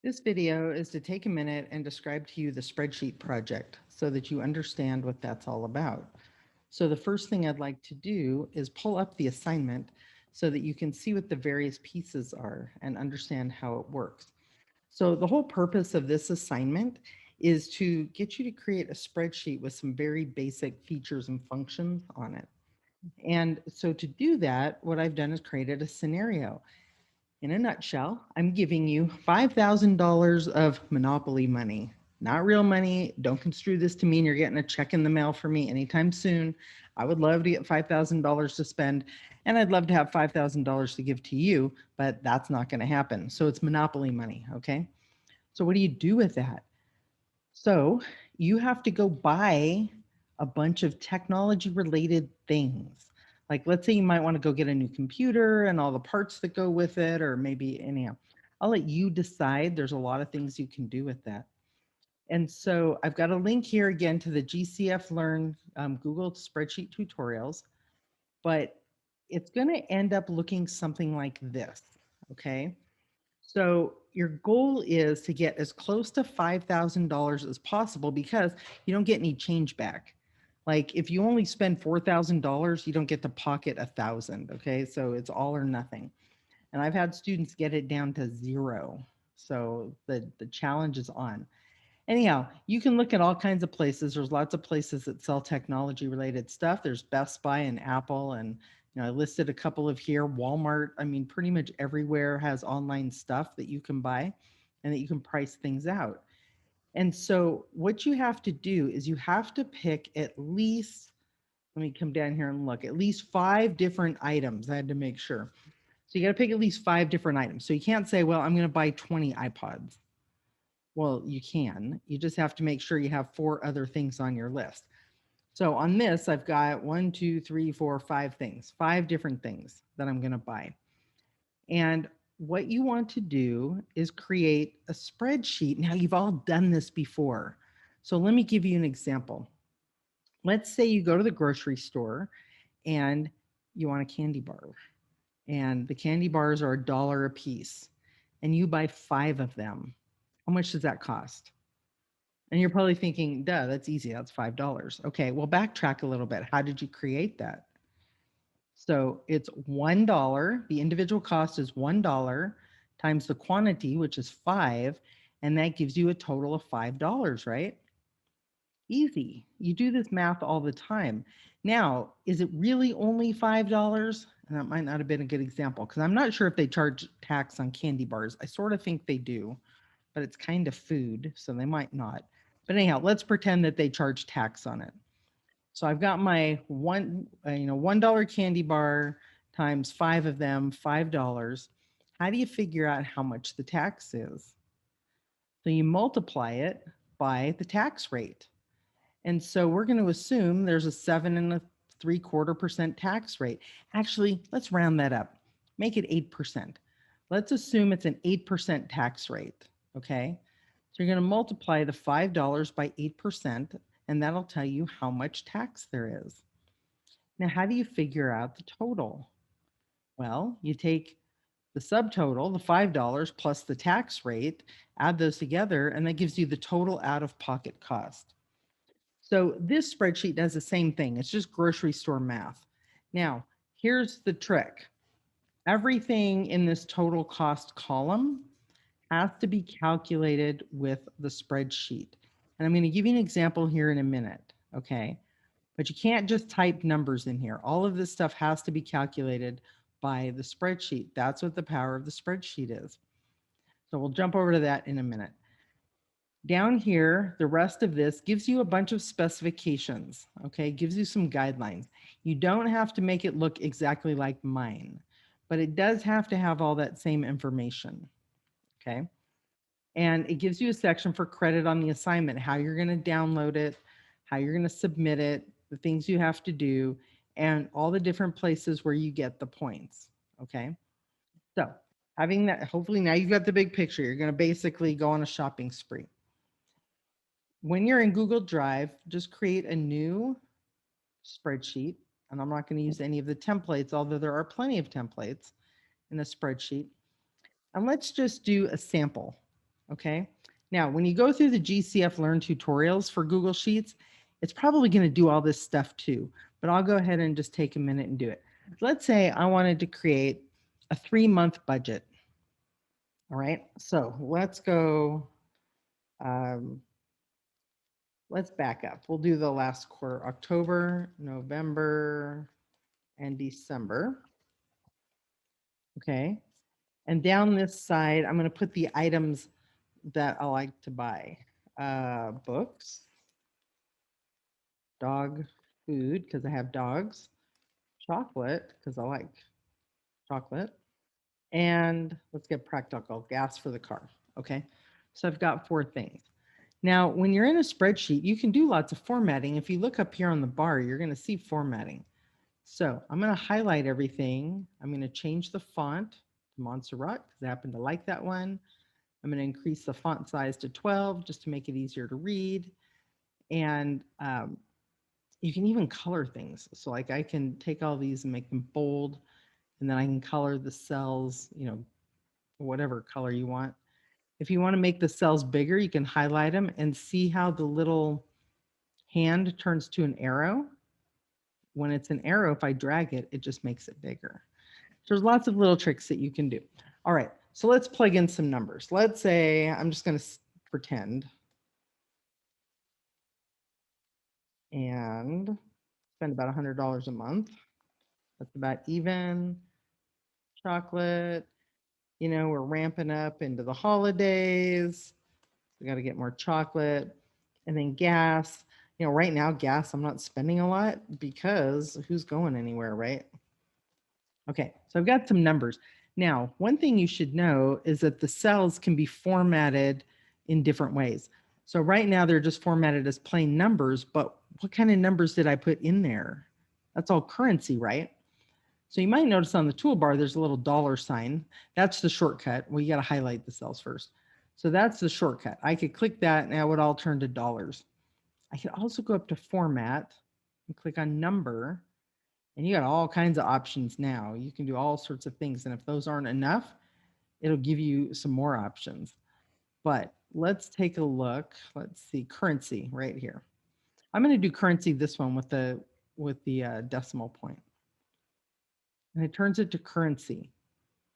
This video is to take a minute and describe to you the spreadsheet project so that you understand what that's all about. So the first thing I'd like to do is pull up the assignment so that you can see what the various pieces are and understand how it works. So the whole purpose of this assignment is to get you to create a spreadsheet with some very basic features and functions on it. And so to do that, what I've done is created a scenario. In a nutshell, I'm giving you $5,000 of Monopoly money, not real money. Don't construe this to mean you're getting a check in the mail from me anytime soon. I would love to get $5,000 to spend, and I'd love to have $5,000 to give to you, but that's not going to happen. So it's Monopoly money, okay? So what do you do with that? So you have to go buy a bunch of technology related things. Like, let's say you might want to go get a new computer and all the parts that go with it, or maybe anyhow. I'll let you decide. There's a lot of things you can do with that. And so I've got a link here again to the GCF Learn Google spreadsheet tutorials, but it's going to end up looking something like this. Okay. So your goal is to get as close to $5,000 as possible because you don't get any change back. Like if you only spend $4,000, you don't get to pocket 1,000. Okay, so it's all or nothing. And I've had students get it down to zero. So the challenge is on. Anyhow, you can look at all kinds of places. There's lots of places that sell technology related stuff. There's Best Buy and Apple, and I listed a couple of here. Walmart. I mean, pretty much everywhere has online stuff that you can buy and that you can price things out. And so what you have to do is you have to pick at least, let me come down here and look, at least 5 different items. I had to make sure. So you got to pick at least 5 different items. So you can't say, well, I'm going to buy 20 iPods. Well, you can. You just have to make sure you have 4 other things on your list. So on this, I've got 1, 2, 3, 4, 5 things, 5 different things that I'm going to buy. And what you want to do is create a spreadsheet. Now, you've all done this before. So let me give you an example. Let's say you go to the grocery store and you want a candy bar, and the candy bars are $1 a piece, and you buy 5 of them. How much does that cost? And you're probably thinking, duh, that's easy. That's $5. Okay, well, backtrack a little bit. How did you create that? So it's $1. The individual cost is $1 times the quantity, which is 5. And that gives you a total of $5, right? Easy. You do this math all the time. Now, is it really only $5? And that might not have been a good example because I'm not sure if they charge tax on candy bars. I sort of think they do, but it's kind of food, so they might not. But anyhow, let's pretend that they charge tax on it. So I've got my $1 candy bar times 5 of them, $5. How do you figure out how much the tax is? So you multiply it by the tax rate. And so we're going to assume there's a 7.75% tax rate. Actually, let's round that up. Make it 8%. Let's assume it's an 8% tax rate. Okay. So you're going to multiply the $5 by 8%, and that'll tell you how much tax there is. Now, how do you figure out the total? Well, you take the subtotal, the $5 plus the tax rate, add those together, and that gives you the total out-of-pocket cost. So this spreadsheet does the same thing. It's just grocery store math. Now, here's the trick. Everything in this total cost column has to be calculated with the spreadsheet. And I'm going to give you an example here in a minute, okay? But you can't just type numbers in here. All of this stuff has to be calculated by the spreadsheet. That's what the power of the spreadsheet is. So we'll jump over to that in a minute. Down here, the rest of this gives you a bunch of specifications, okay? Gives you some guidelines. You don't have to make it look exactly like mine, but it does have to have all that same information, okay? And it gives you a section for credit on the assignment, how you're going to download it, how you're going to submit it, the things you have to do, and all the different places where you get the points, okay? So having that, hopefully now you've got the big picture. You're going to basically go on a shopping spree. When you're in Google Drive, just create a new spreadsheet. And I'm not going to use any of the templates, although there are plenty of templates in a spreadsheet. And let's just do a sample. Okay. Now, when you go through the GCF Learn tutorials for Google Sheets, it's probably going to do all this stuff too, but I'll go ahead and just take a minute and do it. Let's say I wanted to create a 3-month budget. All right. So let's go. Let's back up. We'll do the last quarter, October, November, and December. Okay. And down this side, I'm going to put the items that I like to buy. Books, dog food, because I have dogs, chocolate, because I like chocolate, and let's get practical, gas for the car. Okay. So I've got 4 things. Now, when you're in a spreadsheet, you can do lots of formatting. If you look up here on the bar, you're going to see formatting. So I'm going to highlight everything. I'm going to change the font to Montserrat because I happen to like that one. I'm going to increase the font size to 12 just to make it easier to read. And you can even color things. So like I can take all these and make them bold, and then I can color the cells, whatever color you want. If you want to make the cells bigger, you can highlight them and see how the little hand turns to an arrow. When it's an arrow, if I drag it, it just makes it bigger. So there's lots of little tricks that you can do. All right, so let's plug in some numbers. Let's say I'm just going to pretend and spend about $100 a month. That's about even. Chocolate, we're ramping up into the holidays. We got to get more chocolate. And then gas. Right now, gas, I'm not spending a lot because who's going anywhere, right? Okay, so I've got some numbers. Now, one thing you should know is that the cells can be formatted in different ways. So right now they're just formatted as plain numbers, but what kind of numbers did I put in there? That's all currency, right? So you might notice on the toolbar, there's a little dollar sign. That's the shortcut. Well, you got to highlight the cells first. So that's the shortcut. I could click that and it would all turn to dollars. I could also go up to format and click on number. And you got all kinds of options now. You can do all sorts of things. And if those aren't enough, it'll give you some more options. But let's take a look. Let's see, currency right here. I'm going to do currency this one with the decimal point. And it turns it to currency.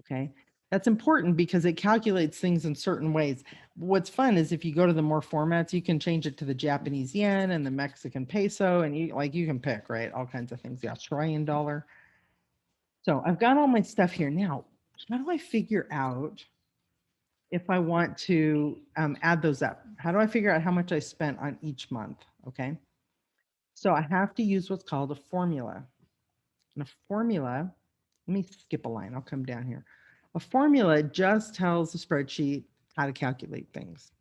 Okay. That's important because it calculates things in certain ways. What's fun is if you go to the more formats, you can change it to the Japanese yen and the Mexican peso, and you can pick, right? All kinds of things, the Australian dollar. So I've got all my stuff here. Now, how do I figure out if I want to add those up? How do I figure out how much I spent on each month? Okay. So I have to use what's called a formula. And a formula, let me skip a line. I'll come down here. A formula just tells the spreadsheet how to calculate things.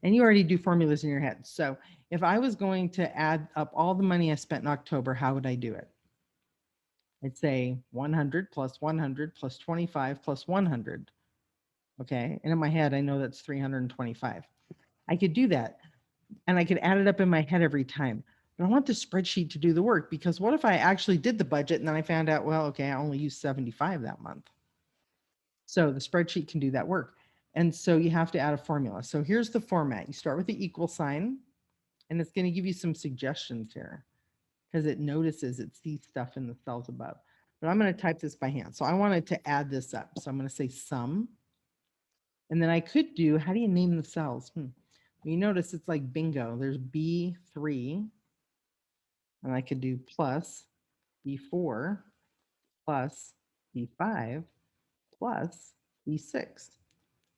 And you already do formulas in your head. So if I was going to add up all the money I spent in October, how would I do it? I'd say 100 plus 100 plus 25 plus 100. Okay. And in my head, I know that's 325. I could do that. And I could add it up in my head every time. But I want the spreadsheet to do the work, because what if I actually did the budget and then I found out, well, okay, I only used 75 that month. So the spreadsheet can do that work. And so you have to add a formula. So here's the format. You start with the equal sign, and it's going to give you some suggestions here because it notices it sees stuff in the cells above. But I'm going to type this by hand. So I wanted to add this up. So I'm going to say sum. And then I could do, how do you name the cells? Well, you notice it's like bingo. There's B3, and I could do plus B4 plus B5 plus B6.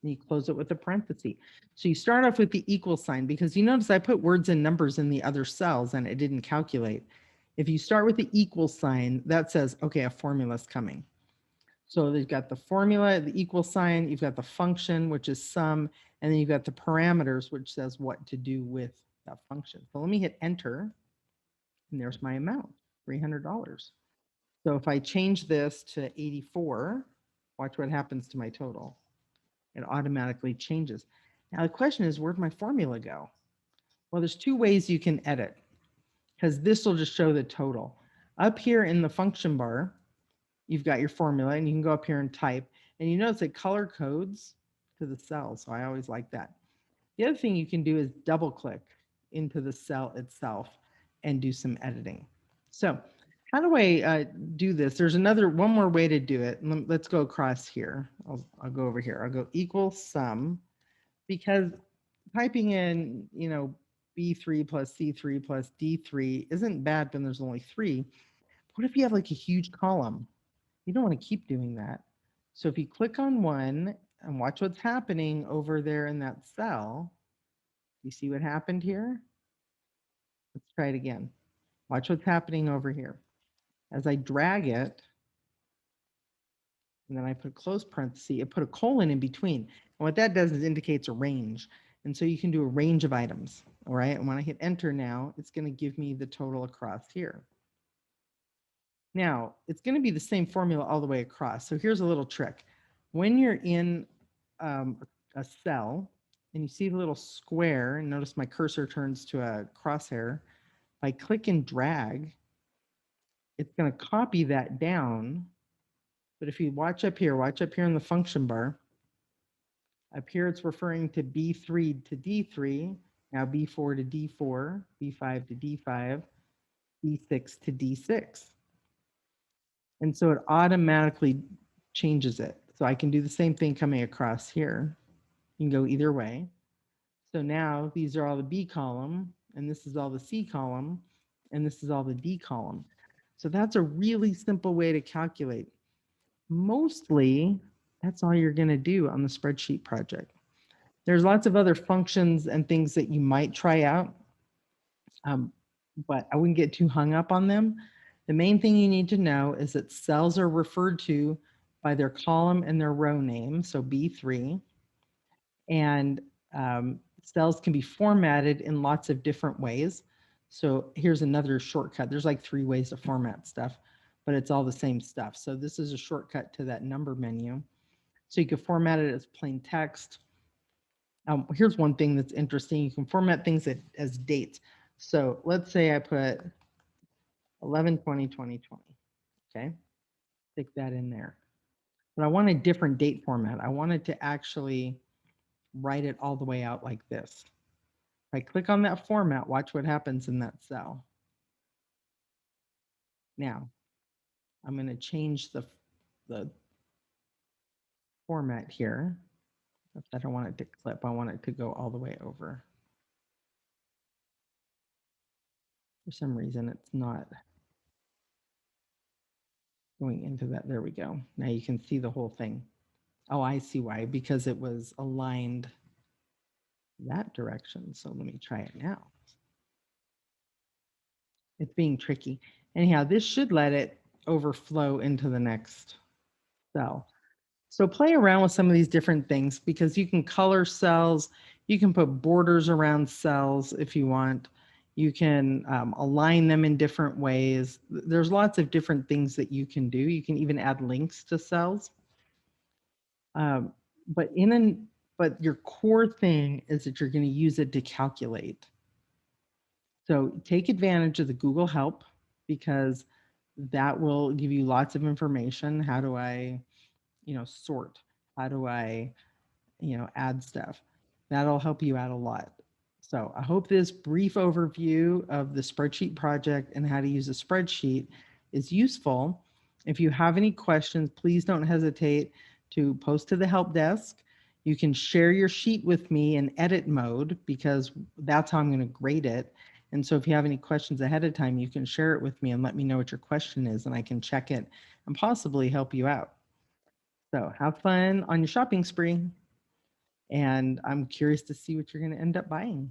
And you close it with a parenthesis. So you start off with the equal sign, because you notice I put words and numbers in the other cells and it didn't calculate. If you start with the equal sign, that says, okay, a formula is coming. So they've got the formula, the equal sign, you've got the function, which is sum, and then you've got the parameters, which says what to do with that function. So let me hit enter, and there's my amount, $300. So if I change this to 84, watch what happens to my total. It automatically changes. Now the question is, where'd my formula go? Well, there's 2 ways you can edit, because this will just show the total. Up here in the function bar, you've got your formula, and you can go up here and type, and you notice it color codes to the cells. So I always like that. The other thing you can do is double click into the cell itself and do some editing. So how do I do this? There's one more way to do it. Let's go across here. I'll go over here. I'll go equal sum, because typing in, B3 plus C3 plus D3 isn't bad when there's only 3. What if you have like a huge column? You don't want to keep doing that. So if you click on one and watch what's happening over there in that cell, you see what happened here? Let's try it again. Watch what's happening over here. As I drag it, and then I put close parenthesis, it put a colon in between. And what that does is indicates a range. And so you can do a range of items, all right? And when I hit enter now, it's gonna give me the total across here. Now, it's gonna be the same formula all the way across. So here's a little trick. When you're in a cell and you see the little square, and notice my cursor turns to a crosshair, if I click and drag, it's gonna copy that down. But if you watch up here in the function bar, up here it's referring to B3 to D3, now B4 to D4, B5 to D5, D6 to D6. And so it automatically changes it. So I can do the same thing coming across here. You can go either way. So now these are all the B column, and this is all the C column, and this is all the D column. So that's a really simple way to calculate. Mostly, that's all you're going to do on the spreadsheet project. There's lots of other functions and things that you might try out, but I wouldn't get too hung up on them. The main thing you need to know is that cells are referred to by their column and their row name, so B3, and cells can be formatted in lots of different ways. So here's another shortcut. There's like 3 ways to format stuff, but it's all the same stuff. So this is a shortcut to that number menu. So you can format it as plain text. Here's one thing that's interesting. You can format things as dates. So let's say I put 11/20/2020. Okay, stick that in there. But I want a different date format. I want it to actually write it all the way out like this. If I click on that format, watch what happens in that cell. Now, I'm going to change the format here. I don't want it to clip. I want it to go all the way over. For some reason, it's not going into that. There we go. Now you can see the whole thing. Oh, I see why, because it was aligned that direction. So let me try it now. It's being tricky. Anyhow, this should let it overflow into the next cell. So play around with some of these different things, because you can color cells, you can put borders around cells if you want, you can align them in different ways. There's lots of different things that you can do. You can even add links to cells. But your core thing is that you're going to use it to calculate. So take advantage of the Google Help, because that will give you lots of information. How do I, sort? How do I, add stuff? That'll help you out a lot. So I hope this brief overview of the spreadsheet project and how to use a spreadsheet is useful. If you have any questions, please don't hesitate to post to the help desk. You can share your sheet with me in edit mode, because that's how I'm going to grade it. And so if you have any questions ahead of time, you can share it with me and let me know what your question is, and I can check it and possibly help you out. So have fun on your shopping spree. And I'm curious to see what you're going to end up buying.